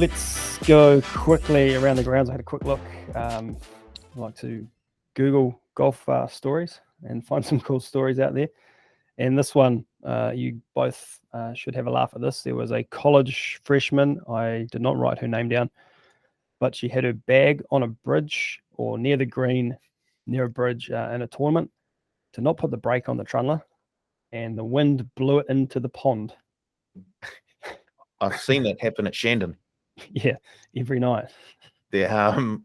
Let's go quickly around the grounds. I had a quick look. I like to Google golf stories and find some cool stories out there. And this one, you both should have a laugh at this. There was a college freshman. I did not write her name down, but she had her bag on a bridge or near the green, near a bridge in a tournament, to not put the brake on the trundler, and the wind blew it into the pond. I've seen that happen at Shandon. Yeah, every night. The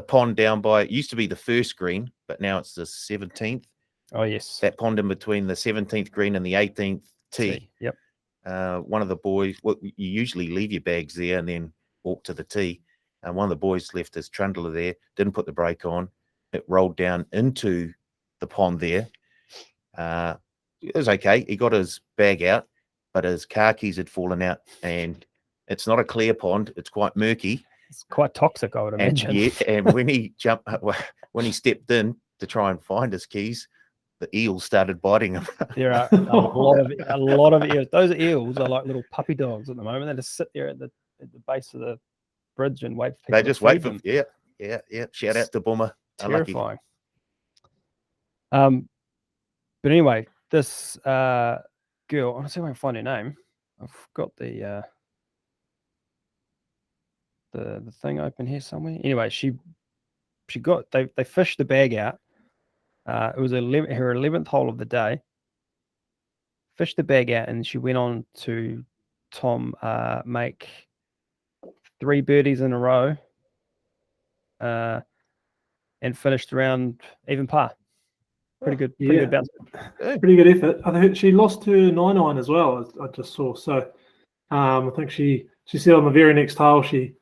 pond down by, it used to be the first green, but now it's the 17th. Oh, yes. That pond in between the 17th green and the 18th tee. Yep. One of the boys, you usually leave your bags there and then walk to the tee. And one of the boys left his trundler there, didn't put the brake on. It rolled down into the pond there. It was okay. He got his bag out, but his car keys had fallen out, and it's not a clear pond. It's quite murky. It's quite toxic, I would imagine. And when he stepped in to try and find his keys, the eels started biting him. There are a lot of eels. Those eels are like little puppy dogs at the moment. They just sit there at the base of the bridge and wait for people. They just wait for them. Yeah. Shout out to Boomer. Terrifying. But anyway, this girl, I don't see if I can find her name. I've got the thing open here somewhere. Anyway, they fished the bag out. It was her 11th hole of the day. Fished the bag out, and she went on to make 3 birdies in a row, and finished around even par. Pretty good bounce. Pretty good effort. I think she lost her 9-iron as well. I just saw. So I think she said on the very next hole she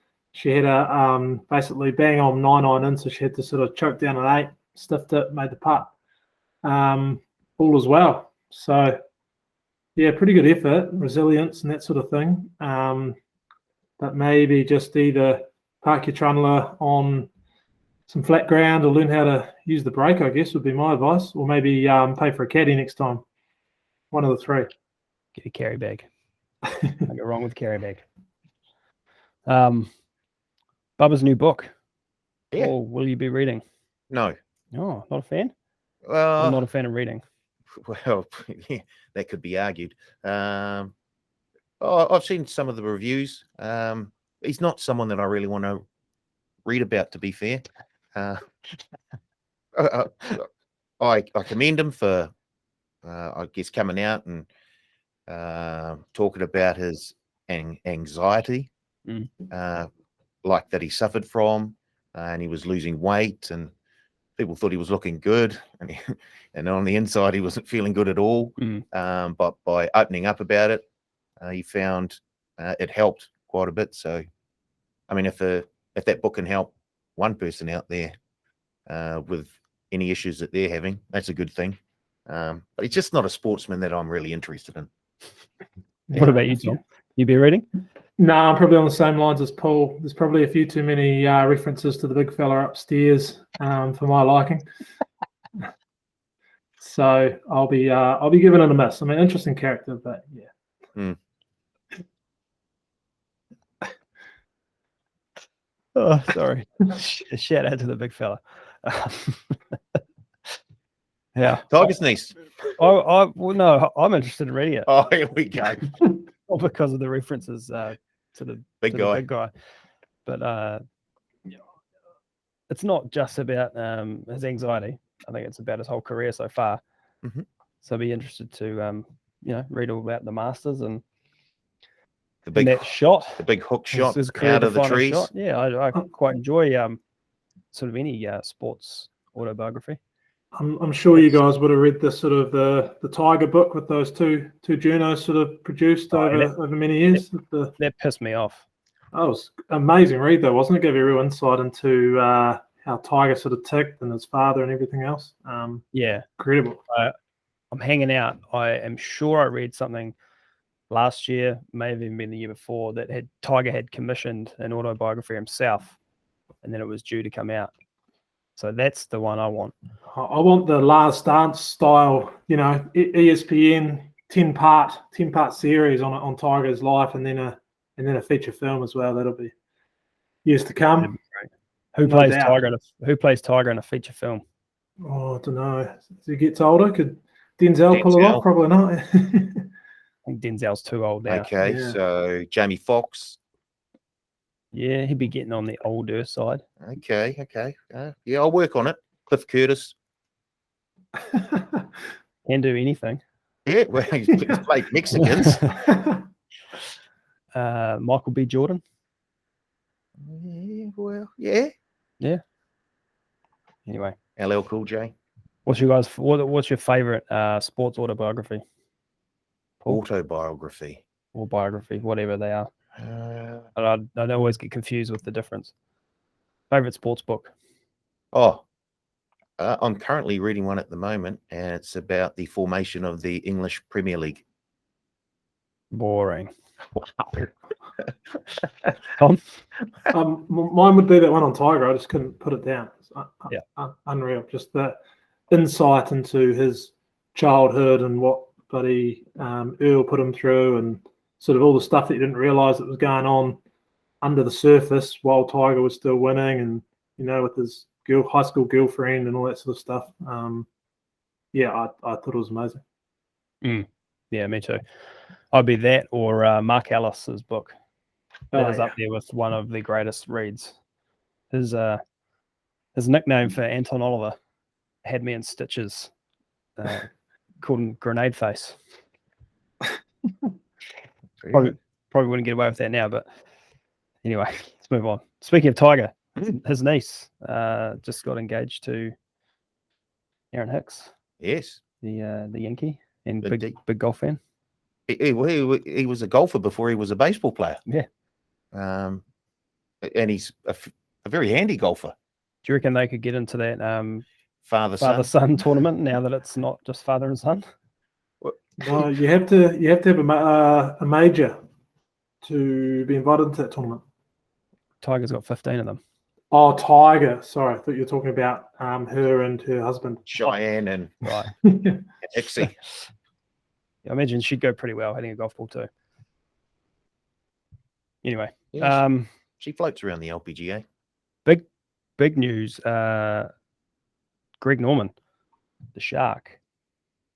had a basically bang on 9-iron in, so she had to sort of choke down an 8, stiffed it, made the putt. All as well. So yeah, pretty good effort, resilience, and that sort of thing. But maybe just either park your trundler on some flat ground or learn how to use the brake, I guess, would be my advice. Or maybe pay for a caddy next time. One of the 3. Get a carry bag. Don't go wrong with a carry bag. Bubba's new book. Yeah. Or will you be reading? No. Oh, not a fan? Well, I'm not a fan of reading. Well, yeah, that could be argued. I've seen some of the reviews. He's not someone that I really want to read about, to be fair. I commend him for, I guess, coming out and talking about his anxiety, like that he suffered from, and he was losing weight, and people thought he was looking good, and on the inside he wasn't feeling good at all. But by opening up about it, he found it helped quite a bit. So, I mean, if that book can help one person out there with any issues that they're having, that's a good thing. But he's just not a sportsman that I'm really interested in. What about you, Tom? You be reading? No, I'm probably on the same lines as Paul. There's probably a few too many references to the big fella upstairs for my liking. So I'll be giving it a miss. I mean, interesting character, but yeah. Oh, sorry. Shout out to the big fella. Yeah. Tiger's Nest. Well, no, I'm interested in reading it. Oh, here we go. Not because of the references to the big guy, but it's not just about his anxiety. I think it's about his whole career so far. So I'd be interested to read all about the Masters and the big hook shot out of the trees. Shot. Yeah, I quite enjoy sort of any sports autobiography. I'm sure you guys would have read the sort of the Tiger book with those two journos sort of produced over many years. That pissed me off. That was an amazing read though, wasn't it? Gave you real insight into how Tiger sort of ticked and his father and everything else. Yeah, incredible. I'm hanging out. I am sure I read something last year, may have even been the year before, that Tiger had commissioned an autobiography himself, and then it was due to come out. So that's the one I want. I want the Last Dance style, ESPN 10-part series on Tiger's life, and then a and then a feature film as well. That'll be years to come. Who No plays doubt. Tiger in a feature film? Oh, I don't know. As he gets older, could Denzel pull it Denzel. off? Probably not. I think Denzel's too old now. Okay, Yeah. so Jamie Foxx. Yeah, he'd be getting on the older side. Okay. Yeah, I'll work on it. Cliff Curtis. Can do anything. Yeah, well, he's played Mexicans. Michael B. Jordan. Yeah, well, yeah. Anyway, LL Cool J. what's your favorite sports autobiography? Paul? Autobiography. Or biography, whatever they are. I always get confused with the difference. Favorite sports book? I'm currently reading one at the moment, and it's about the formation of the English Premier League. Boring. Tom? Mine would be that one on Tiger. I just couldn't put it down. It's unreal. Just the insight into his childhood and what buddy Earl put him through, and sort of all the stuff that you didn't realise that was going on under the surface while Tiger was still winning, and with his high school girlfriend and all that sort of stuff. I thought it was amazing. Yeah, me too. I'd be that or Mark Ellis's book. That is up there with one of the greatest reads. His nickname for Anton Oliver had me in stitches. Called him Grenade Face. Probably wouldn't get away with that now, but anyway, let's move on. Speaking of Tiger, his niece just got engaged to Aaron Hicks. Yes. The Yankee and Indeed. big golf fan. He was a golfer before he was a baseball player. Yeah. And he's a very handy golfer. Do you reckon they could get into that Father-son tournament now that it's not just father and son? No, you have to have a major to be invited into that tournament. Tiger's got 15 of them. Oh, Tiger. Sorry, I thought you were talking about her and her husband. Cheyenne and Right. Ixie. I imagine she'd go pretty well hitting a golf ball too. Anyway, Yeah, she floats around the LPGA. big news. Greg Norman, the Shark,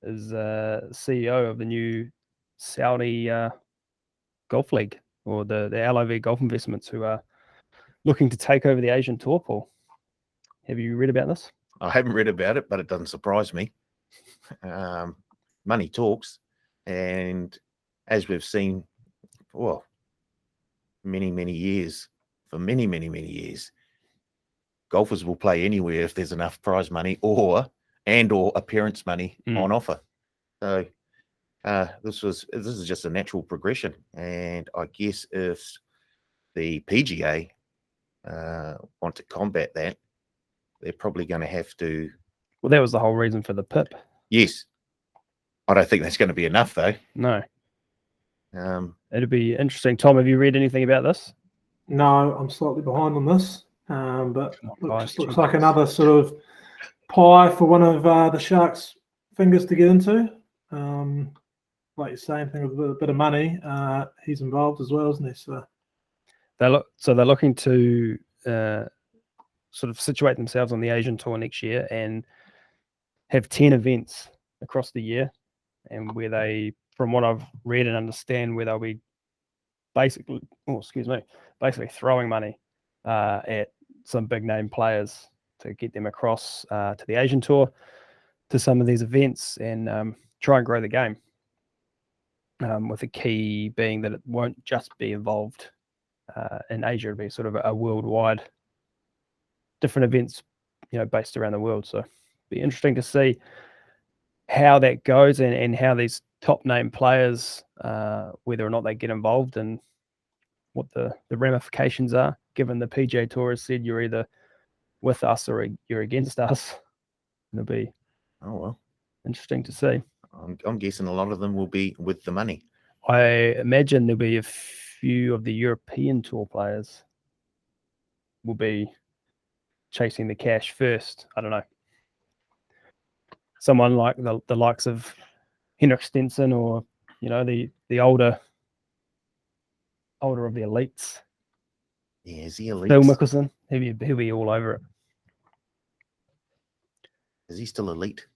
is CEO of the new Saudi Golf League, or the LIV Golf Investments, who are looking to take over the Asian Tour. Paul, have you read about this? I haven't read about it, but it doesn't surprise me. Money talks, and as we've seen, for many years, golfers will play anywhere if there's enough prize money or appearance money on offer. So this is just a natural progression, and I guess if the PGA want to combat that, they're probably going to have to. Well, that was the whole reason for the PIP. Yes, I don't think that's going to be enough though. No. It'd be interesting. Tom, have you read anything about this? No, I'm slightly behind on this, but Guys, looks like another sort of pie for one of the Sharks' fingers to get into. Like you're saying, thing with a bit of money. He's involved as well, isn't he? So they're looking to sort of situate themselves on the Asian Tour next year and have 10 events across the year, and where they, from what I've read and understand, where they'll be basically throwing money at some big name players to get them across to the Asian Tour, to some of these events, and try and grow the game. With the key being that it won't just be involved in Asia; it'll be sort of a worldwide, different events, based around the world. So it'll be interesting to see how that goes, and how these top name players, whether or not they get involved, and what the ramifications are, given the PGA Tour has said you're either with us or you're against us. It'll be interesting to see. I'm guessing a lot of them will be with the money. I imagine there'll be a few of the European Tour players will be chasing the cash first. I don't know. Someone like the likes of Henrik Stenson, or the older holder of the elites. Yeah, is he elite? Phil Mickelson, he'll be all over it. Is he still elite?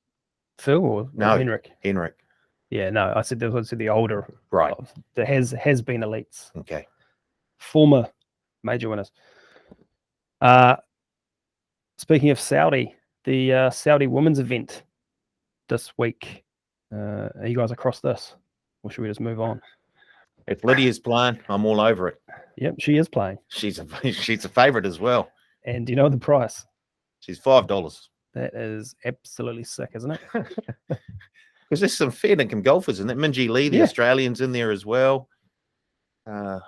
Phil or No. Henrik? Henrik. Yeah, no, I said the older. Right. There has been elites. Okay. Former major winners. Speaking of Saudi, the Saudi women's event this week. Are you guys across this? Or should we just move on? If Lydia's playing, I'm all over it. Yep, she is playing. She's a favorite as well. And do you know the price? She's $5. That is absolutely sick, isn't it? Because there's some fair dinkum golfers in there. Minjee Lee, the Australian's in there as well. Is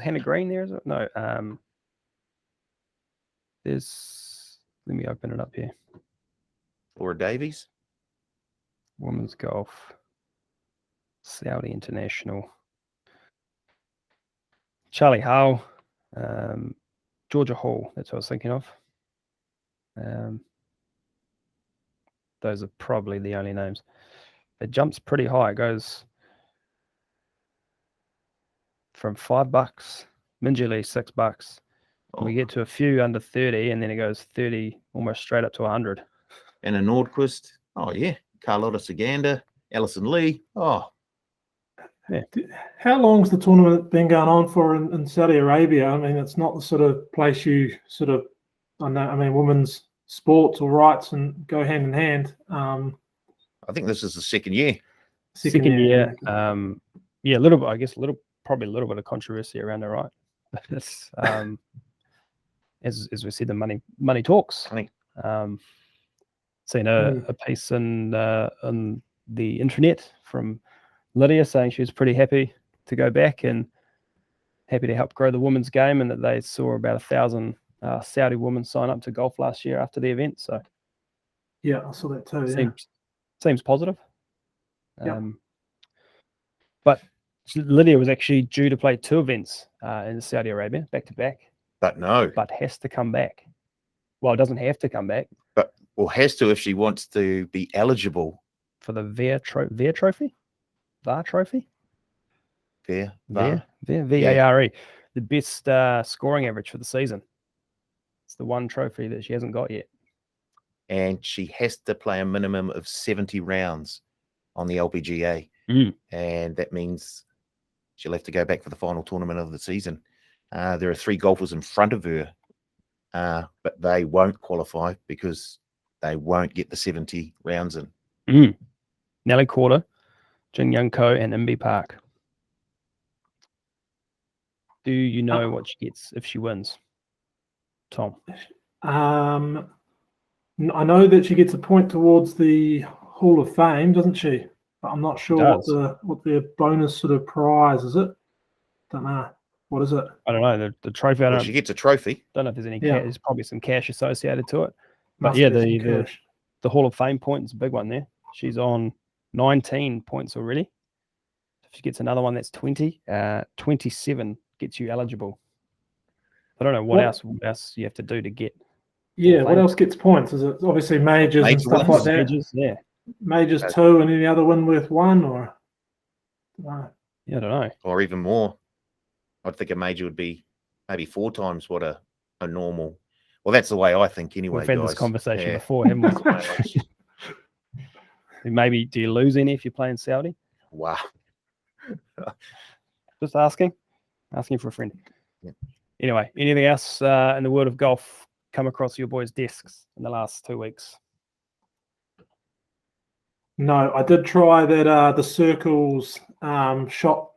Hannah Green there as well? No. There's. Let me open it up here. Laura Davies. Women's golf. Saudi International. Charlie Hull. Georgia Hall. That's what I was thinking of. Those are probably the only names. It jumps pretty high. It goes from $5. Minjee Lee, $6. We get to a few under 30, and then it goes 30, almost straight up to 100. Anna Nordquist. Oh, yeah. Carlotta Saganda. Alison Lee. Oh. Yeah. How long's the tournament been going on for in Saudi Arabia? I mean, it's not the sort of place you sort of, women's sports or rights and go hand in hand. I think this is the second year. Second year. Yeah, a little bit, I guess, probably a little bit of controversy around it, right? It's, as we said, the money talks. Seen a piece on the internet from Lydia saying she was pretty happy to go back and happy to help grow the women's game, and that they saw about 1,000 Saudi women sign up to golf last year after the event. So yeah, I saw that too. Seems positive. But Lydia was actually due to play 2 events in Saudi Arabia back to back. But has to come back. Well, it doesn't have to come back. Has to if she wants to be eligible for the VAR Trophy. VARE, the best scoring average for the season. It's the one trophy that she hasn't got yet. And she has to play a minimum of 70 rounds on the LPGA. And that means she'll have to go back for the final tournament of the season. There are 3 golfers in front of her, but they won't qualify because they won't get the 70 rounds in. Nelly Korda, Jin Young Ko, and Imbi Park. Do you know what she gets if she wins, Tom? I know that she gets a point towards the Hall of Fame, doesn't she? But I'm not sure what the bonus sort of prize is. It? Don't know. What is it? I don't know. The trophy. She gets a trophy. Don't know if there's any. There's probably some cash associated to it. But Must yeah, be the Hall of Fame point is a big one there. She's on 19 points already. If she gets another one, that's 20. 27 gets you eligible. I don't know what else you have to do to get. Yeah, what else gets points? Is it obviously majors and stuff like that? Majors 2 and any other win worth 1, or? Yeah, I don't know. Or even more. I'd think a major would be maybe 4 times what a normal. Well, that's the way I think anyway. We've had this conversation before, haven't we? Maybe do you lose any if you're playing Saudi? Wow. Just asking for a friend. Yeah. Anyway, anything else in the world of golf come across your boys' desks in the last 2 weeks? No, I did try that the Circles shot.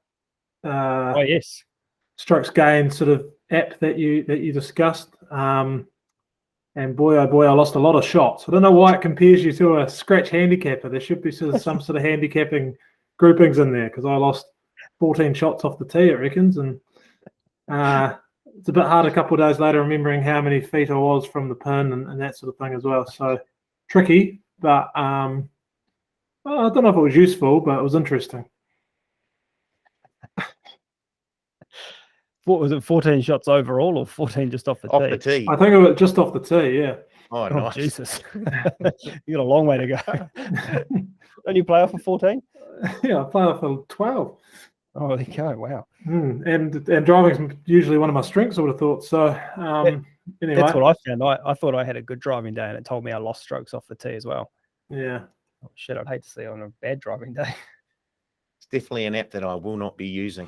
Yes. Strokes gained sort of app that you discussed. And boy, oh boy, I lost a lot of shots. I don't know why it compares you to a scratch handicapper. There should be some sort of handicapping groupings in there, because I lost 14 shots off the tee, it reckons. And it's a bit hard a couple of days later remembering how many feet I was from the pin and that sort of thing as well. So tricky, but I don't know if it was useful, but it was interesting. What was it, 14 shots overall or 14 just off the tee? Off the tee. I think it was just off the tee, yeah. Oh, nice. Jesus. You got a long way to go. Don't you play off for 14? Yeah, I play off for 12. Oh, there you go. Wow. And driving's usually one of my strengths, I would have thought. So anyway, That's what I found. I thought I had a good driving day, and it told me I lost strokes off the tee as well. yeah. Oh, shit, I'd hate to see it on a bad driving day. It's definitely an app that I will not be using.